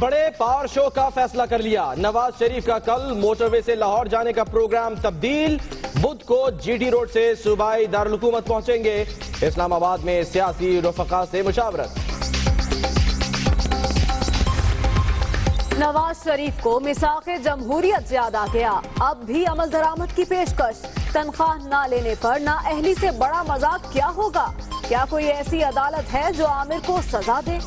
बड़े power show का फैसला कर लिया। नवाज शरीफ का कल मोटरवे से लाहौर जाने का प्रोग्राम तब्दील। बुध को जीटी रोड से सूबाई दारुल हुकूमत पहुंचेंगे। इस्लामाबाद में सियासी रफका से मुशावरत। नवाज शरीफ को मिसाक़े जमहूरियत याद आ गया। अब भी अमल दरामद की पेशकश। तनख्वाह ना लेने पर नाअहली से बड़ा मजाक क्या होगा? क्या कोई ऐसी अदालत है जो आमिर को सजा दे?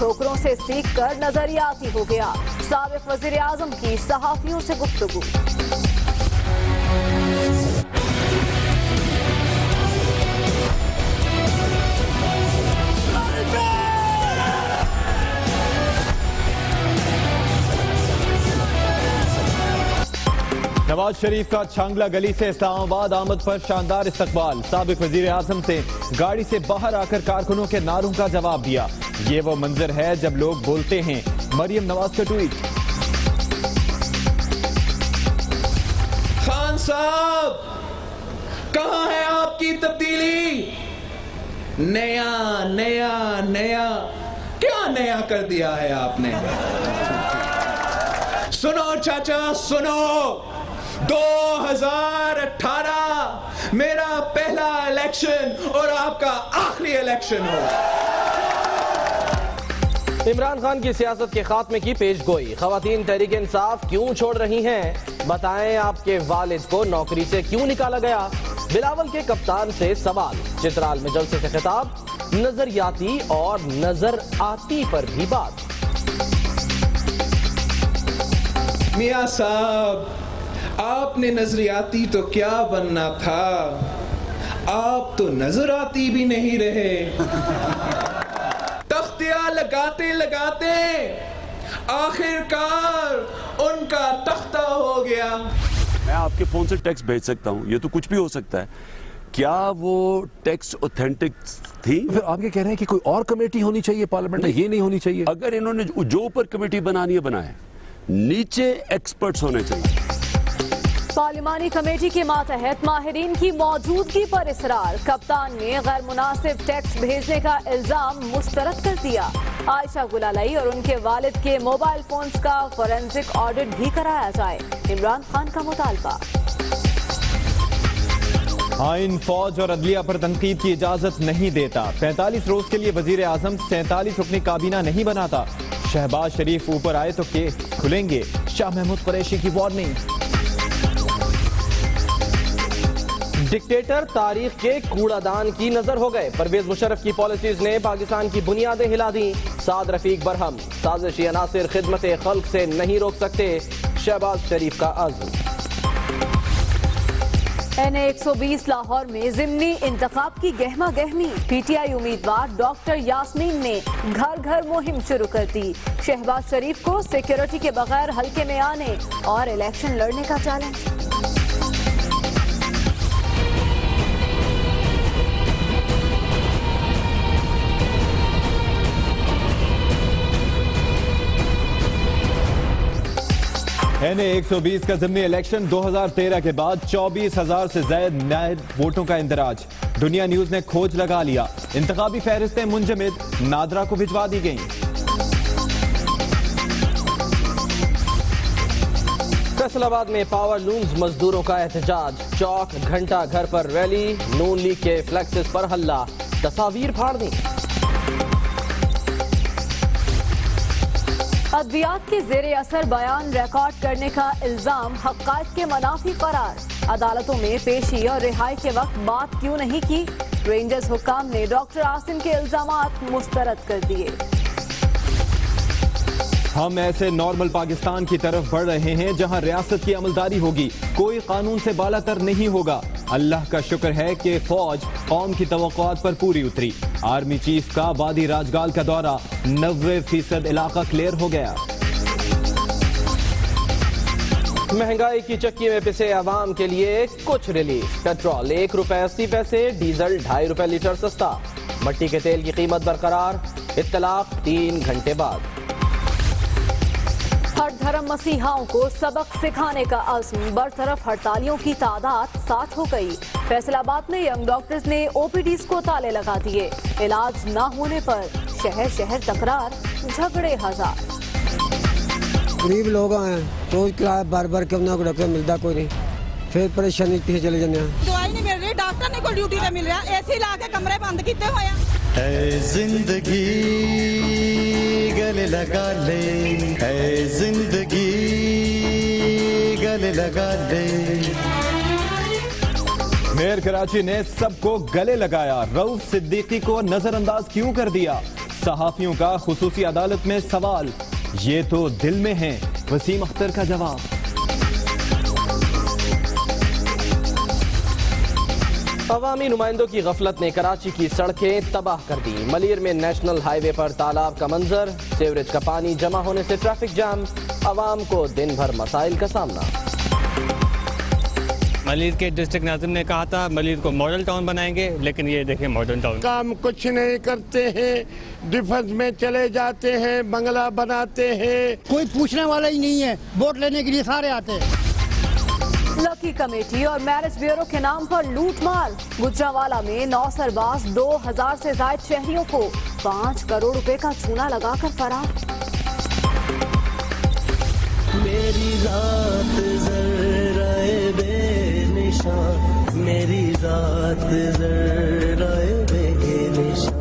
ठोकरों से सीख कर नजरियाती हो गया। साबिक वजीर आजम की सहाफियों से गुफ्तगू। नवाज शरीफ का छांगला गली से इस्लामाबाद आमद पर शानदार इस्तकबाल। साबिक वजीर आजम से गाड़ी से बाहर आकर कारकुनों के नारों का जवाब दिया। ये वो मंजर है जब लोग बोलते हैं। मरियम नवाज का ट्वीट। खान साहब, कहां है आपकी तब्दीली? नया नया नया, क्या नया कर दिया है आपने? सुनो चाचा सुनो, 2018 मेरा पहला इलेक्शन और आपका आखिरी इलेक्शन हो। इमरान खान की सियासत के खात्मे की पेशगोई। खवातीन तहरीक इंसाफ क्यों छोड़ रही हैं? बताएं आपके वालिद को नौकरी से क्यों निकाला गया? बिलावल के कप्तान से सवाल। चित्राल में जलसे से खिताब। नजरियाती और नजर आती पर भी बात। मियां साहब, आपने नजरियाती तो क्या बनना था, आप तो नजर आती भी नहीं रहे। तख्तियां लगाते लगाते आखिरकार उनका तख्ता हो गया। मैं आपके फोन से टेक्स्ट भेज सकता हूँ, ये तो कुछ भी हो सकता है। क्या वो टेक्स्ट ऑथेंटिक थी? फिर आप ये कह रहे हैं कि कोई और कमेटी होनी चाहिए पार्लियामेंट में, ये नहीं होनी चाहिए? अगर इन्होंने जो ऊपर कमेटी बनानी है बनाए, नीचे एक्सपर्ट्स होने चाहिए। पार्लिमानी कमेटी के मातहत माहिरीन की मौजूदगी पर इसरार। कप्तान ने गैर मुनासिब टेक्स्ट भेजने का इल्जाम मुस्तरद कर दिया। आयशा गुलालाई और उनके वालिद के मोबाइल फोन्स का फोरेंसिक ऑडिट भी कराया जाए। इमरान खान का मुतालबा। आइन, फौज और अदलिया पर तनकीद की इजाजत नहीं देता। 45 रोज के लिए वजीर आजम 47 रुकनी काबीना नहीं बनाता। शहबाज शरीफ ऊपर आए तो केस खुलेंगे। शाह महमूद कुरैशी की वार्निंग। डिक्टेटर तारीख के कूड़ादान की नजर हो गए। परवेज मुशर्रफ की पॉलिसीज ने पाकिस्तान की बुनियादें हिला दी। साद रफीक बरहम। साजिशी अनासिर खिदमत खल्क से नहीं रोक सकते। शहबाज शरीफ का आज़म। NA 120 लाहौर में जिमनी इंतखाब की गहमा गहमी। PTI उम्मीदवार डॉक्टर यास्मीन ने घर घर मुहिम शुरू कर दी। शहबाज शरीफ को सिक्योरिटी के बगैर हल्के में आने और इलेक्शन लड़ने का चैलेंज। NA 120 का ज़िमनी इलेक्शन 2013 के बाद 24,000 से ज्यादा नए वोटों का इंदराज। दुनिया न्यूज ने खोज लगा लिया। इंतखाबी फहरिस्तें मुंजमिद नादरा को भिजवा दी गईं। फैसलाबाद में पावर लूम्स मजदूरों का एहतजाज। चौक घंटा घर पर रैली। नून लीग के फ्लैक्सेस पर हल्ला। तस्वीर फाड़ दी। अद्वियात के जेरे असर बयान रिकॉर्ड करने का इल्जाम हक़ाइक़ के मनाफी करार। अदालतों में पेशी और रिहाई के वक्त बात क्यों नहीं की? रेंजर्स हुक्काम ने डॉक्टर आसिम के इल्जामात मुस्तरद कर दिए। हम ऐसे नॉर्मल पाकिस्तान की तरफ बढ़ रहे हैं जहां रियासत की अमलदारी होगी, कोई कानून से बालातर नहीं होगा। अल्लाह का शुक्र है कि फौज कौम की तवक्कुआत पर पूरी उतरी। आर्मी चीफ का वादी राजगाल का दौरा। 90% इलाका क्लियर हो गया। महंगाई की चक्की में पिसे आवाम के लिए कुछ रिलीफ। पेट्रोल 1 रुपए 80 पैसे, डीजल 2.5 रुपए लीटर सस्ता। मट्टी के तेल की कीमत बरकरार। इत्तलाक 3 घंटे बाद। हर धर्म मसीहाओं को सबक सिखाने का अज़्म। बरतरफ हड़तालियों की तादाद 7 हो गई। फैसलाबाद में यंग डॉक्टर्स ने OPDs को ताले लगा दिए। इलाज न होने पर शहर शहर तकरार, झगड़े हजार। गरीब लोग हैं, रोज किराया बार बार क्यों ना डॉक्टर मिलता कोई नहीं, फिर परेशानी पीछे चले जाने। दवाई नहीं मिल रही, डॉक्टर नहीं कोई ड्यूटी पे मिल रहा, एसी ला के कमरे बंद किते हुए हैं। ऐ जिंदगी गले लगा ले, ऐ जिंदगी गले लगा ले। मेयर कराची ने सबको गले लगाया, रऊफ सिद्दीकी को नजरअंदाज क्यों कर दिया? सहाफियों का खुसूसी अदालत में सवाल, ये तो दिल में है, वसीम अख्तर का जवाब। अवामी नुमाइंदों की गफलत ने कराची की सड़कें तबाह कर दी। मलीर में नेशनल हाईवे पर तालाब का मंजर, सीवरेज का पानी जमा होने से ट्रैफिक जाम, अवाम को दिन भर मसाइल का सामना। मलीर के डिस्ट्रिक्ट नाज़िम ने कहा था मलीर को मॉडल टाउन बनाएंगे, लेकिन ये देखें मॉडर्न टाउन। काम कुछ नहीं करते हैं, डिफेंस में चले जाते हैं, बंगला बनाते हैं, कोई पूछने वाला ही नहीं है, वोट लेने के लिए सारे आते हैं। लकी कमेटी और मैरिज ब्यूरो के नाम पर लूट मार, गुजरावाला में 9 सरबाज 2000 से ज्यादा शहरियों को 5 करोड़ रुपए का चूना लगाकर फरार। मेरी रात ज़राए बेनिशान, मेरी रात ज़राए बेनिशान।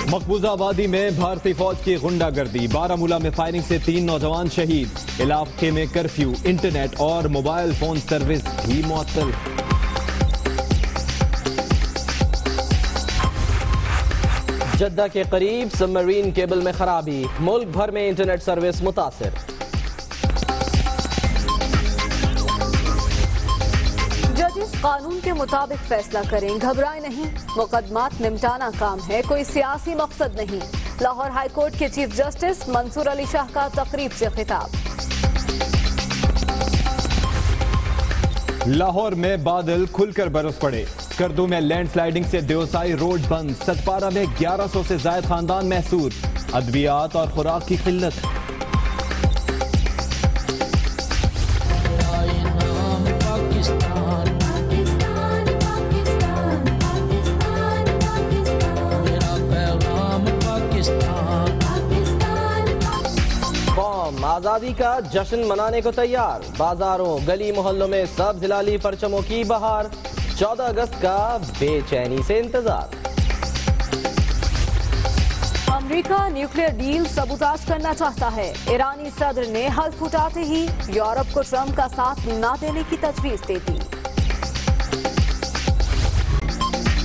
मकबूजा वादी में भारतीय फौज की गुंडागर्दी, बारामूला में फायरिंग से 3 नौजवान शहीद, इलाके में कर्फ्यू, इंटरनेट और मोबाइल फोन सर्विस भी मुअत्तल। जद्दा के करीब सबमरीन केबल में खराबी, मुल्क भर में इंटरनेट सर्विस मुतासिर। जजेस कानून के मुताबिक फैसला करें, घबराए नहीं, मुकदमात निपटाना काम है, कोई सियासी मकसद नहीं। लाहौर हाई कोर्ट के चीफ जस्टिस मंसूर अली शाह का तकरीब से खिताब। लाहौर में बादल खुलकर बरस पड़े, स्कर्दू में लैंडस्लाइडिंग से देवसाई रोड बंद, सतपारा में 1100 से ज्यादा खानदान महसूर, अद्वियात और खुराक की किल्लत। कौम आजादी का जश्न मनाने को तैयार, बाजारों गली मोहल्लों में सब हिलाली परचमों की बहार, 14 अगस्त का बेचैनी से इंतजार। अमेरिका न्यूक्लियर डील सबूताज करना चाहता है, ईरानी सदर ने हल्फ उठाते ही यूरोप को ट्रंप का साथ न देने की तजवीज दे दी।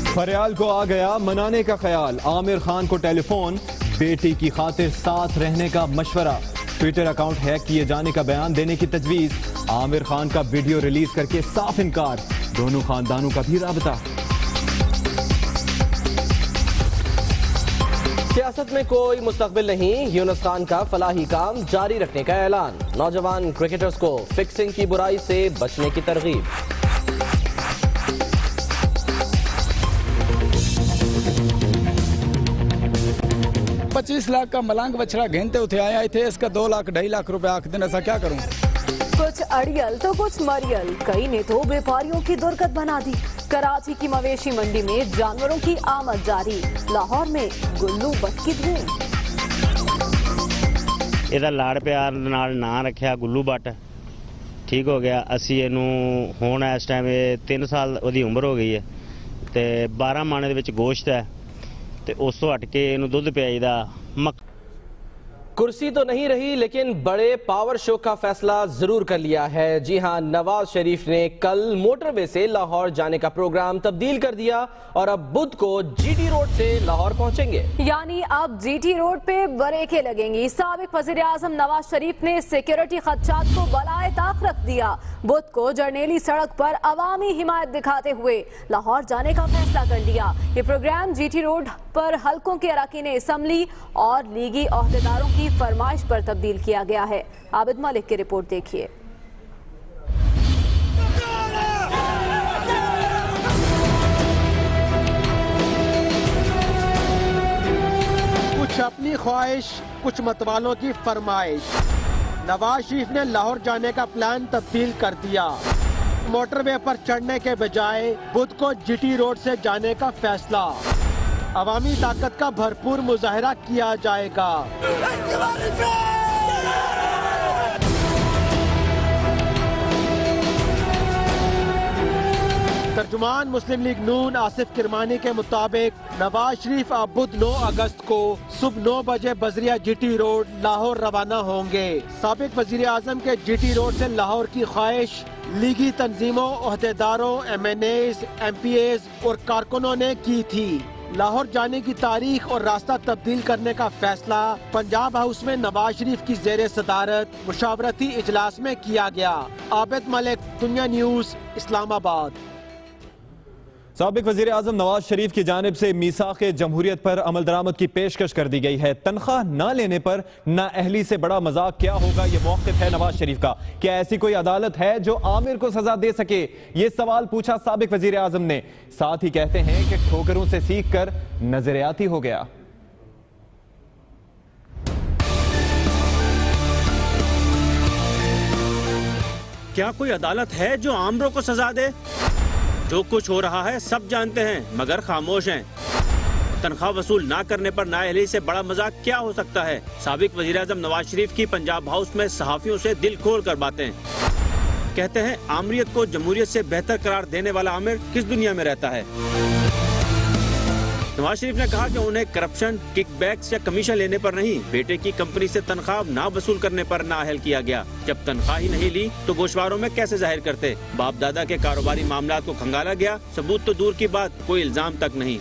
फरियाल को आ गया मनाने का ख्याल, आमिर खान को टेलीफोन, बेटी की खातिर साथ रहने का मशवरा, ट्विटर अकाउंट हैक किए जाने का बयान देने की तजवीज, आमिर खान का वीडियो रिलीज करके साफ इनकार, दोनों खानदानों का भी राबता। सियासत में कोई मुस्तकबिल नहीं, यूनुस खान का फलाही काम जारी रखने का ऐलान, नौजवान क्रिकेटर्स को फिक्सिंग की बुराई से बचने की तरगीब। $25 लाख का मलंग बछड़ा घेनते उठे आए थे, इसका 2 लाख 2.5 लाख रुपए आख दिन, ऐसा क्या करूं? कुछ अड़ियल तो कुछ मरियल, कई ने तो व्यापारियों की दुर्गत बना दी। कराची की मवेशी मंडी में जानवरों की आमद जारी, लाहौर में गुल्लू बट की धूम। ਇਹਦਾ ਲਾੜ ਪਿਆਰ ਨਾਲ ਨਾਂ ਰੱਖਿਆ ਗੁੱਲੂ ਬੱਟ, ਠੀਕ ਹੋ ਗਿਆ। ਅਸੀਂ ਇਹਨੂੰ ਹੁਣ ਇਸ ਟਾਈਮ 3 ਸਾਲ ਉਹਦੀ ਉਮਰ ਹੋ ਗਈ ਹੈ ਤੇ 12 ਮਾਣੇ ਦੇ ਵਿੱਚ ਗੋਸ਼ਤ ਹੈ ਤੇ ਉਸ ਤੋਂ ਹਟ ਕੇ ਇਹਨੂੰ ਦੁੱਧ ਪਿਆਈਦਾ। कुर्सी तो नहीं रही, लेकिन बड़े पावर शो का फैसला जरूर कर लिया है। जी हां, नवाज शरीफ ने कल मोटरवे से लाहौर जाने का प्रोग्राम तब्दील कर दिया और अब बुध को जीटी रोड से लाहौर पहुंचेंगे। यानी अब जीटी रोड पे बरेके लगेंगी। साबिक वजीर आजम नवाज शरीफ ने सिक्योरिटी खदशात को बलाए ताक रख दिया। बुध को जरनेली सड़क पर अवामी हिमायत दिखाते हुए लाहौर जाने का फैसला कर लिया। ये प्रोग्राम जीटी रोड पर हल्कों के अरकान असम्बली और लीगी ओहदेदारों की फरमाइश पर तब्दील किया गया है। आबिद मलिक की रिपोर्ट देखिए। कुछ अपनी ख्वाहिश, कुछ मतवालों की फरमाइश, नवाज शरीफ ने लाहौर जाने का प्लान तब्दील कर दिया। मोटरवे पर चढ़ने के बजाय बुध को जीटी रोड से जाने का फैसला। अवामी ताकत का भरपूर मुजाहरा किया जाएगा। तर्जुमान मुस्लिम लीग नून आसिफ किरमानी के मुताबिक नवाज शरीफ अब बुध 9 अगस्त को सुबह 9 बजे बजरिया GT रोड लाहौर रवाना होंगे। साबिक वजीर आजम के GT रोड से लाहौर की ख्वाहिश लीगी तंजीमों, ओहदेदारों, MNAs, MPAs और कारकुनों ने की थी। लाहौर जाने की तारीख और रास्ता तब्दील करने का फैसला पंजाब हाउस में नवाज शरीफ की जेर सदारत मुशावरती इजलास में किया गया। आबिद मलिक, दुनिया न्यूज, इस्लामाबाद। साबिक वजीर आजम नवाज शरीफ की जानिब से मीसाक़े जमहूरियत पर अमल दरामद की पेशकश कर दी गई है। तनख्वाह न लेने पर नाअहली से बड़ा मजाक क्या होगा, ये मौक़िफ़ है नवाज शरीफ का। क्या ऐसी कोई अदालत है जो आमिर को सजा दे सके, ये सवाल पूछा साबिक वजीर आजम ने। साथ ही कहते हैं कि ठोकरों से सीख कर नजरियाती हो गया। क्या कोई अदालत है जो आमरों को सजा दे? जो कुछ हो रहा है सब जानते हैं मगर खामोश हैं। तनख्वाह वसूल ना करने पर नाअहली से बड़ा मजाक क्या हो सकता है। साबिक वज़ीर-ए-आज़म नवाज शरीफ की पंजाब हाउस में सहाफियों से दिल खोल कर बातें। कहते हैं आमरीत को जमहूरियत से बेहतर करार देने वाला आमिर किस दुनिया में रहता है। नवाज शरीफ ने कहा कि उन्हें करप्शन, किकबैक्स या कमीशन लेने पर नहीं, बेटे की कंपनी से तनख्वाह ना वसूल करने पर नाअहल किया गया। जब तनख्वाह ही नहीं ली तो गोशवारों में कैसे जाहिर करते। बाप दादा के कारोबारी मामला को खंगाला गया, सबूत तो दूर की बात, कोई इल्जाम तक नहीं।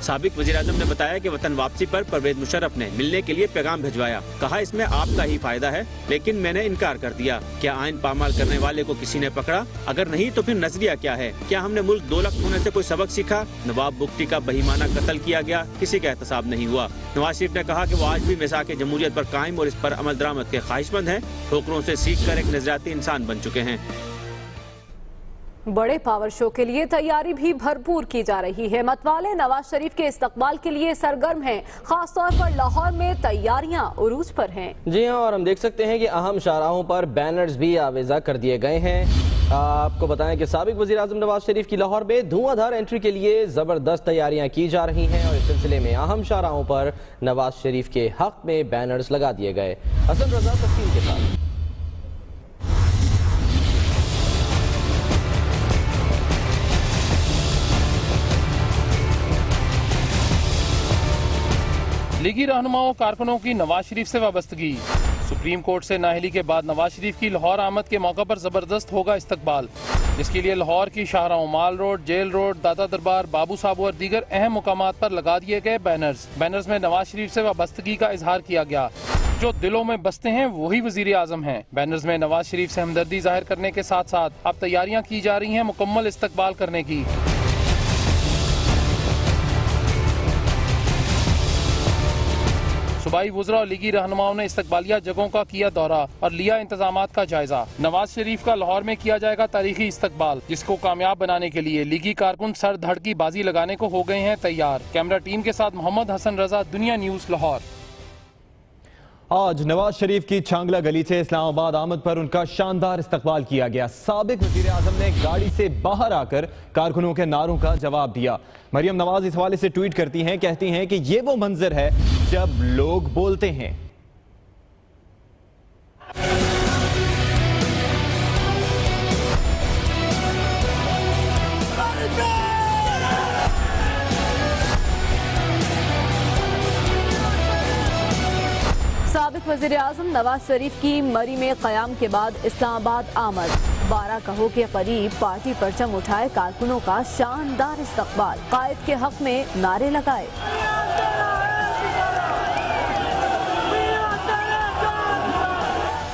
साबिक वज़ीर-ए-आज़म ने बताया कि वतन वापसी पर परवेज मुशर्रफ ने मिलने के लिए पैगाम भिजवाया। कहा इसमें आपका ही फायदा है, लेकिन मैंने इनकार कर दिया। क्या आइन पामाल करने वाले को किसी ने पकड़ा? अगर नहीं तो फिर नजरिया क्या है? क्या हमने मुल्क 2 लाख होने से कोई सबक सीखा? नवाब बुगटी का बहीमाना कत्ल किया गया, किसी का एहतसाब नहीं हुआ। नवाज शरीफ ने कहा कि वो आज भी मिसाक़े जमहूरियत पर कायम और इस पर अमल दरामद के ख्वाहिशमंद हैं। ठोकरों से सीख कर एक नजरियाती इंसान बन चुके हैं। बड़े पावर शो के लिए तैयारी भी भरपूर की जा रही है। मतवाले नवाज शरीफ के इस्तकबाल के लिए सरगर्म हैं। खासतौर पर लाहौर में तैयारियां उरूज पर हैं। जी हाँ, और हम देख सकते हैं कि अहम शाहराहों पर बैनर्स भी आवेजा कर दिए गए हैं। आपको बताएं कि साबिक वज़ीर आज़म नवाज शरीफ की लाहौर में धुआंधार एंट्री के लिए जबरदस्त तैयारियां की जा रही हैं और इस सिलसिले में अहम शाहराहों पर नवाज शरीफ के हक में बैनर्स लगा दिए गए। हसन रजा तफसील के साथ। लीगी रहनुमाओं कारकुनों की नवाज शरीफ से वाबस्तगी। सुप्रीम कोर्ट से नाअहली के बाद नवाज शरीफ की लाहौर आमद के मौका पर जबरदस्त होगा इस्तकबाल, जिसके लिए लाहौर की शाहराहों माल रोड, जेल रोड, दादा दरबार, बाबू साहब और दीगर अहम मुकामात पर लगा दिए गए बैनर्स में नवाज शरीफ से वाबस्तगी का इजहार किया गया। जो दिलों में बसते हैं वही वजीर आजम हैं। बैनर्स में नवाज शरीफ से हमदर्दी जाहिर करने के साथ साथ अब तैयारियां की जा रही हैं मुकम्मल इस्तकबाल करने की। सूबाई वुज़रा और लीगी रहनुमाओं ने इस्तकबालिया जगहों का किया दौरा और लिया इंतजामात का जायजा। नवाज शरीफ का लाहौर में किया जाएगा तारीखी इस्तकबाल, जिसको कामयाब बनाने के लिए लीगी कारकुन सर धड़ की बाजी लगाने को हो गए हैं तैयार। कैमरा टीम के साथ मोहम्मद हसन रजा, दुनिया न्यूज, लाहौर। आज नवाज शरीफ की छांगला गली से इस्लामाबाद आमद पर उनका शानदार इस्तकबाल किया गया। साबिक वज़ीर आज़म ने गाड़ी से बाहर आकर कारकुनों के नारों का जवाब दिया। मरियम नवाज इस हवाले से ट्वीट करती हैं, कहती हैं कि ये वो मंजर है जब लोग बोलते हैं। साबिक वज़ीर आज़म नवाज शरीफ की मरी में क़याम के बाद इस्लामाबाद आमद। 12 कहो के करीब पार्टी परचम उठाए कारकुनों का शानदार इस्तकबाल। कायद के हक में नारे लगाए।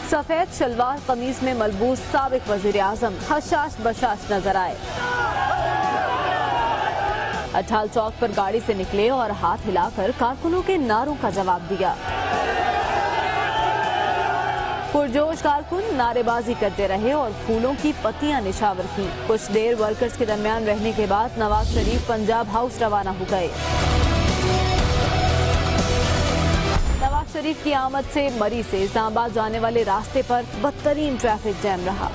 सफेद शलवार कमीज में मलबूस साबिक वज़ीर आज़म हशाश बशाश नजर आए। अठाल चौक पर गाड़ी से निकले और हाथ हिलाकर कारकुनों के नारों का जवाब दिया। पुरजोश कारकुन नारेबाजी करते रहे और फूलों की पत्तियां निछावर की। कुछ देर वर्कर्स के दरमियान रहने के बाद नवाज शरीफ पंजाब हाउस रवाना हो गए। नवाज शरीफ की आमद से मरी से इस्लामाबाद जाने वाले रास्ते पर बदतरीन ट्रैफिक जैम रहा।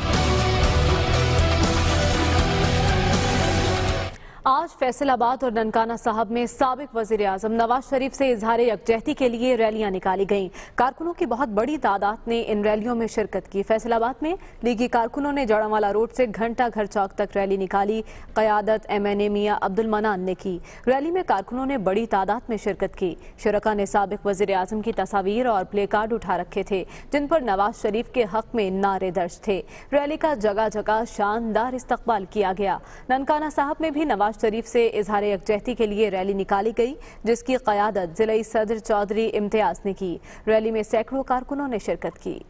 आज फैसलाबाद और ननकाना साहब में साबिक वजीर आजम नवाज शरीफ से इजहार यकजहती के लिए रैलियां निकाली गईं। कारकुनों की बहुत बड़ी तादाद ने इन रैलियों में शिरकत की। फैसलाबाद में लीगी कारकुनों ने जड़ावाला रोड से घंटा घर चौक तक रैली निकाली। क़यादत MNA मियां अब्दुल मनान ने की। रैली में कारकुनों ने बड़ी तादाद में शिरकत की। शुरका ने साबिक वजीर आजम की तस्वीर और प्ले कार्ड उठा रखे थे जिन पर नवाज शरीफ के हक में नारे दर्ज थे। रैली का जगह जगह शानदार इस्तकबाल किया गया। ननकाना साहब में भी नवाज शरीफ से इजहार यकजहती के लिए रैली निकाली गई जिसकी क़यादत जिला सदर चौधरी इम्तियाज ने की। रैली में सैकड़ों कारकुनों ने शिरकत की।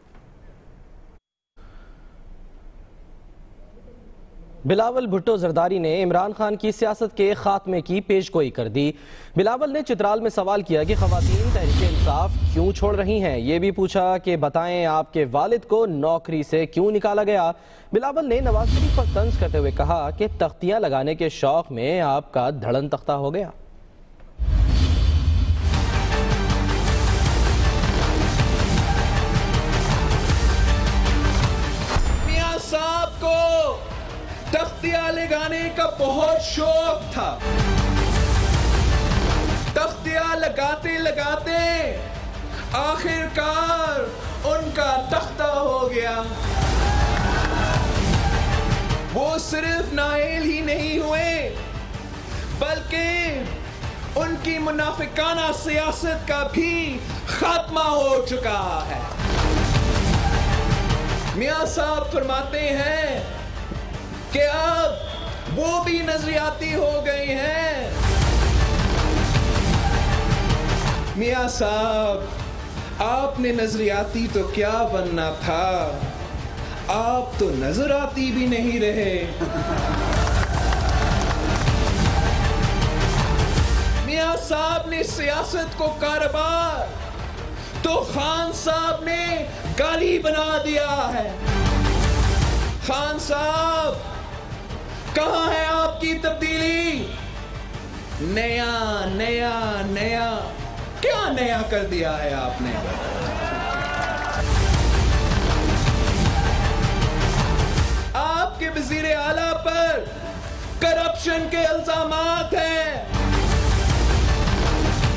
बिलावल भुट्टो जरदारी ने इमरान खान की सियासत के खात्मे की पेशगोई कर दी। बिलावल ने चित्राल में सवाल किया कि खवातीन तहरीक इंसाफ क्यों छोड़ रही हैं। ये भी पूछा कि बताएं आपके वालिद को नौकरी से क्यों निकाला गया। बिलावल ने नवाज शरीफ पर तंज करते हुए कहा कि तख्तियां लगाने के शौक में आपका धड़न तख्ता हो गया। मियां साहब को तख्तियां लगाने का बहुत शौक था। तख्तियां लगाते लगाते आखिरकार उनका तख्ता हो गया। वो सिर्फ नाएल ही नहीं हुए बल्कि उनकी मुनाफिकाना सियासत का भी खात्मा हो चुका है। मियां साहब फरमाते हैं कि अब वो भी नजरियाती हो गए हैं। मियां साहब, आपने नजरियाती तो क्या बनना था, आप तो नजर आती भी नहीं रहे। मियां साहब ने सियासत को कारोबार तो खान साहब ने गाली बना दिया है। खान साहब, कहां है आपकी तब्दीली? नया नया नया, क्या नया कर दिया है आपने? आपके वजीर आला पर करप्शन के इल्जामात हैं।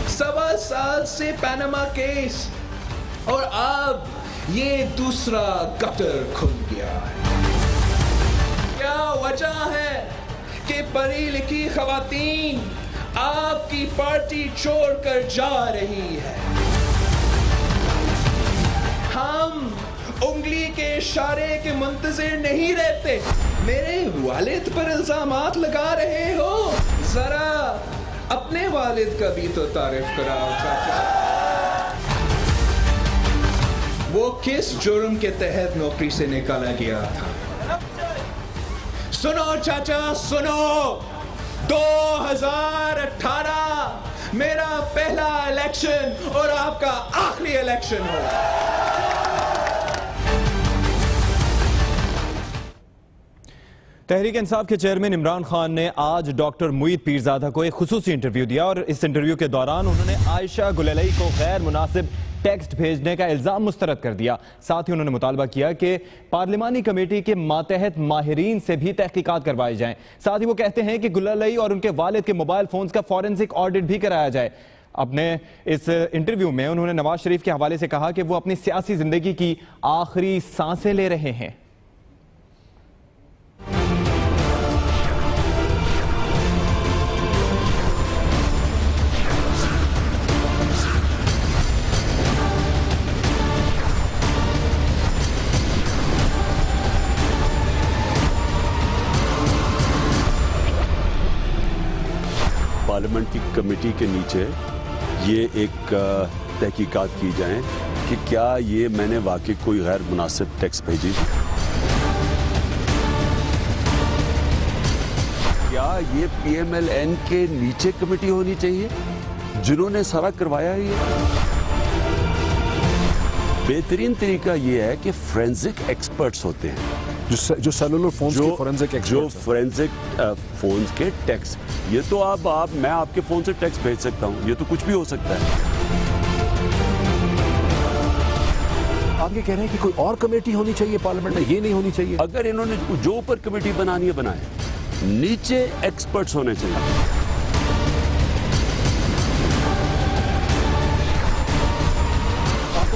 1.25 साल से पैनामा केस और अब ये दूसरा गटर खुल गया है। क्या वजह है कि पढ़ी लिखी खवातीन आपकी पार्टी छोड़कर जा रही है? हम उंगली के इशारे के मुंतजिर नहीं रहते। मेरे वालिद पर इल्जामात लगा रहे हो, जरा अपने वालिद का भी तो तारीफ कराओ चाचा। वो किस जुर्म के तहत नौकरी से निकाला गया था? सुनो चाचा सुनो, 2018 मेरा पहला इलेक्शन और आपका आखिरी इलेक्शन हो। तहरीक इंसाफ के चेयरमैन इमरान खान ने आज डॉक्टर मुईद पीरजादा को एक खुसूसी इंटरव्यू दिया और इस इंटरव्यू के दौरान उन्होंने आयशा गुलेलई को गैर मुनासिब टेक्स्ट भेजने का इल्जाम मुस्तरद कर दिया। साथ ही उन्होंने मुतालबा किया कि पार्लिमानी कमेटी के मातहत माहिरीन से भी तहकीकात करवाई जाएं। साथ ही वो कहते हैं कि गुलेलई और उनके वालिद के मोबाइल फोन्स का फॉरेंसिक ऑडिट भी कराया जाए। अपने इस इंटरव्यू में उन्होंने नवाज शरीफ के हवाले से कहा कि वो अपनी सियासी जिंदगी की आखिरी सांसें ले रहे हैं। पार्लियामेंट की कमेटी के नीचे ये एक तहकीकात की जाए कि क्या ये मैंने वाकई कोई गैर मुनासिब टैक्स भेजी थी, क्या ये PMLN के नीचे कमेटी होनी चाहिए जिन्होंने सारा करवाया ही है। बेहतरीन तरीका ये है कि फोरेंसिक एक्सपर्ट्स होते हैं जो सेलुलर फोन्स के फोरेंसिक एक्सपर्ट्स, जो फोरेंसिक फोन्स के टैक्स। ये तो मैं आपके फोन से टैक्स भेज सकता हूँ, ये तो कुछ भी हो सकता है। आप ये कह रहे हैं कि कोई और कमेटी होनी चाहिए पार्लियामेंट में, ये नहीं होनी चाहिए? अगर इन्होंने जो ऊपर कमेटी बनानी है बनाए, नीचे एक्सपर्ट्स होने चाहिए।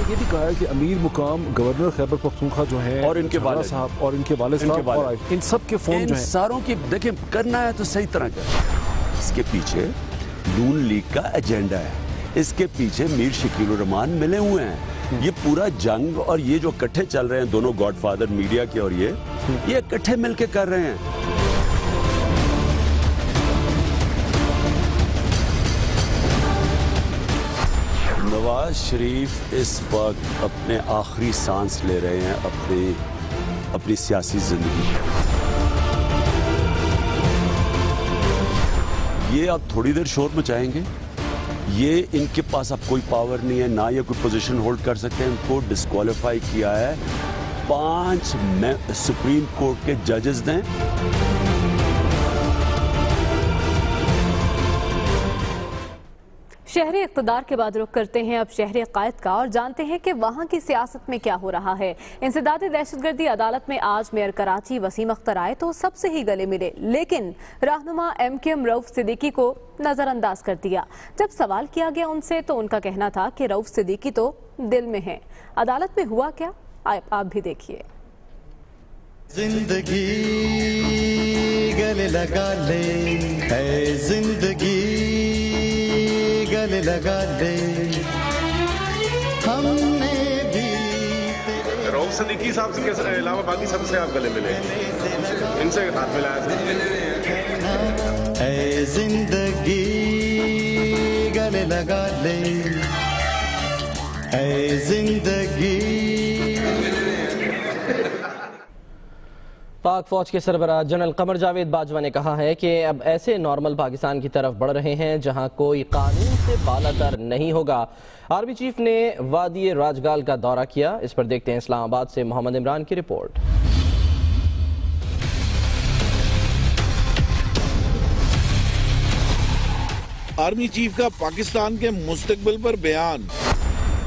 ये भी कहा है कि अमीर मुकाम गवर्नर खैबर पख्तूनख्वा जो है और इनके वालिद साहब और इनके वालिद साहब और इन सब के फोन जो है सारों की देखिए करना है तो सही तरह कर। इसके पीछे नून लीग का एजेंडा है, इसके पीछे मीर शकील उर रहमान मिले हुए हैं। ये पूरा जंग और ये जो इकट्ठे चल रहे हैं दोनों गॉडफादर मीडिया के और ये इकट्ठे मिलके कर रहे हैं। नवाज शरीफ इस वक्त अपने आखिरी सांस ले रहे हैं अपनी सियासी जिंदगी। ये अब थोड़ी देर शोर मचाएंगे, ये इनके पास अब कोई पावर नहीं है, ना ये कोई पोजीशन होल्ड कर सकते हैं। इनको डिस्क्वालीफाई किया है 5 सुप्रीम कोर्ट के जजेस ने। शहरी इक़्तिदार के बाद रुख करते हैं अब शहरी क़ायद का और जानते हैं कि वहाँ की सियासत में क्या हो रहा है। इंसदादी दहशतगर्दी अदालत में आज मेयर कराची वसीम अख्तर आए तो सबसे ही गले मिले, लेकिन रहनुमा MKM रऊफ सिद्दीकी को नजरअंदाज कर दिया। जब सवाल किया गया उनसे तो उनका कहना था कि रऊफ सिद्दीकी तो दिल में है। अदालत में हुआ क्या, आप भी देखिए। जिंदगी गले लगा ले, है जिंदगी गले लगा ले, हमने भी। रऊफ सिद्दीकी साहब से के अलावा बाकी सबसे आप गले मिले, इनसे हाथ मिलाया था। ऐ जिंदगी गले लगा ले, ऐ जिंदगी। पाक फौज के सरबराह जनरल कमर जावेद बाजवा ने कहा है कि अब ऐसे नॉर्मल पाकिस्तान की तरफ बढ़ रहे हैं जहां कोई कानून से बालातर नहीं होगा। आर्मी चीफ ने वादी राजगाल का दौरा किया, इस पर देखते हैं इस्लामाबाद से मोहम्मद इमरान की रिपोर्ट। आर्मी चीफ का पाकिस्तान के मुस्तकबिल पर बयान,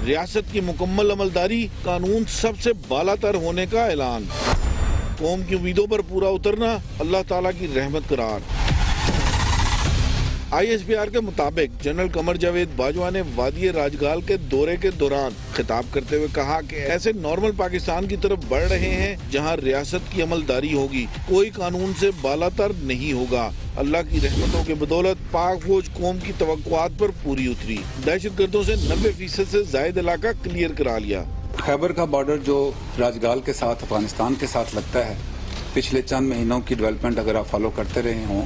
रियासत की मुकम्मल अमलदारी, कानून सबसे बालातर होने का ऐलान, कौम की उम्मीदों पर पूरा उतरना अल्लाह ताला की रहमत करार। ISPR के मुताबिक जनरल कमर जावेद बाजवा ने वादी राजगाल के दौरे के दौरान खिताब करते हुए कहा कि ऐसे नॉर्मल पाकिस्तान की तरफ बढ़ रहे हैं जहां रियासत की अमलदारी होगी, कोई कानून से बालातर नहीं होगा। अल्लाह की रहमतों के बदौलत पाक फौज कौम की तवक्कुआत पर पूरी उतरी, दहशतगर्दों से 90% से ज्यादा इलाका क्लियर करा लिया। खैबर का बॉर्डर जो राजगाल के साथ अफगानिस्तान के साथ लगता है, पिछले चंद महीनों की डेवलपमेंट अगर आप फॉलो करते रहे हों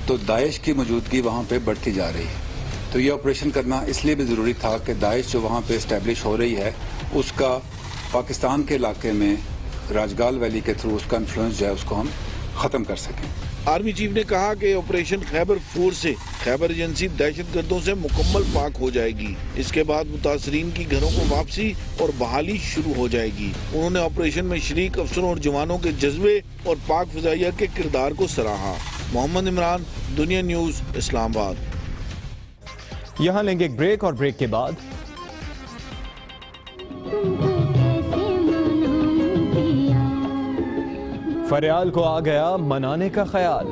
तो दाइश की मौजूदगी वहाँ पे बढ़ती जा रही है। तो ये ऑपरेशन करना इसलिए भी ज़रूरी था कि दाइश जो वहाँ पे इस्टेब्लिश हो रही है उसका पाकिस्तान के इलाके में राजगाल वैली के थ्रू उसका इन्फ्लुएंस जो है उसको हम ख़त्म कर सकें। आर्मी चीफ ने कहा कि ऑपरेशन खैबर 4 से खैबर एजेंसी दहशतगर्दों से मुकम्मल पाक हो जाएगी। इसके बाद मुतासरीन की घरों को वापसी और बहाली शुरू हो जाएगी। उन्होंने ऑपरेशन में शरीक अफसरों और जवानों के जज्बे और पाक फिजाइया के किरदार को सराहा। मोहम्मद इमरान, दुनिया न्यूज, इस्लामाबाद। यहाँ लेंगे एक ब्रेक और ब्रेक के बाद फरियाल को आ गया मनाने का ख्याल।